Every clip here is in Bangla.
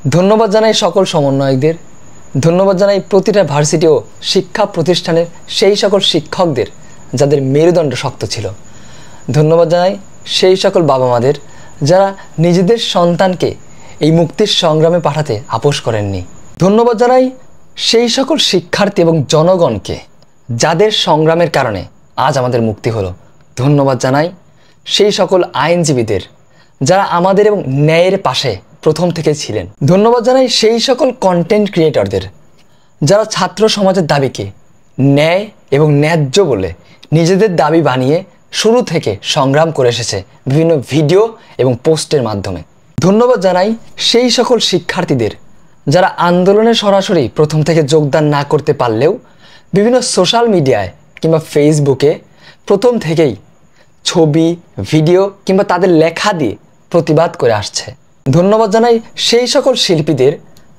ধন্যবাদ জানাই সকল সমন্বয়কদের, ধন্যবাদ জানাই প্রতিটা ভার্সিটি ও শিক্ষা প্রতিষ্ঠানের সেই সকল শিক্ষকদের যাদের মেরুদণ্ড শক্ত ছিল। ধন্যবাদ জানাই সেই সকল বাবা মাদের যারা নিজেদের সন্তানকে এই মুক্তির সংগ্রামে পাঠাতে আপোস করেননি। ধন্যবাদ জানাই সেই সকল শিক্ষার্থী এবং জনগণকে যাদের সংগ্রামের কারণে আজ আমাদের মুক্তি হলো। ধন্যবাদ জানাই সেই সকল আইনজীবীদের যারা আমাদের এবং ন্যায়ের পাশে প্রথম থেকে ছিলেন। ধন্যবাদ জানাই সেই সকল কন্টেন্ট ক্রিয়েটরদের যারা ছাত্র সমাজের দাবিকে ন্যায় এবং ন্যায্য বলে নিজেদের দাবি বানিয়ে শুরু থেকে সংগ্রাম করে এসেছে বিভিন্ন ভিডিও এবং পোস্টের মাধ্যমে। ধন্যবাদ জানাই সেই সকল শিক্ষার্থীদের যারা আন্দোলনে সরাসরি প্রথম থেকে যোগদান না করতে পারলেও বিভিন্ন সোশ্যাল মিডিয়ায় কিংবা ফেসবুকে প্রথম থেকেই ছবি, ভিডিও কিংবা তাদের লেখা দিয়ে প্রতিবাদ করে আসছে। ধন্যবাদ জানাই সেই সকল শিল্পীদের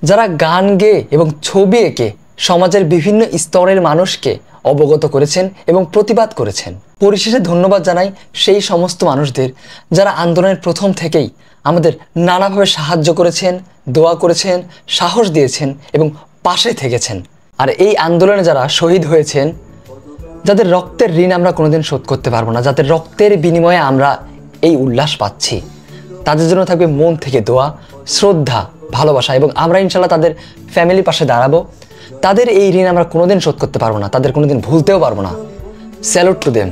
যারা গান গেয়ে এবং ছবি এঁকে সমাজের বিভিন্ন স্তরের মানুষকে অবগত করেছেন এবং প্রতিবাদ করেছেন। পরিশেষে ধন্যবাদ জানাই সেই সমস্ত মানুষদের যারা আন্দোলনের প্রথম থেকেই আমাদের নানাভাবে সাহায্য করেছেন, দোয়া করেছেন, সাহস দিয়েছেন এবং পাশে থেকেছেন। আর এই আন্দোলনে যারা শহীদ হয়েছেন, যাদের রক্তের ঋণ আমরা কোনোদিন শোধ করতে পারবো না, যাদের রক্তের বিনিময়ে আমরা এই উল্লাস পাচ্ছি, তাদের জন্য থাকবে মন থেকে দোয়া, শ্রদ্ধা, ভালোবাসা এবং আমরা ইনশাল্লাহ তাদের ফ্যামিলির পাশে দাঁড়াবো। তাদের এই ঋণ আমরা কোনোদিন শোধ করতে পারবো না, তাদের কোনোদিন ভুলতেও পারবো না। Salute to them.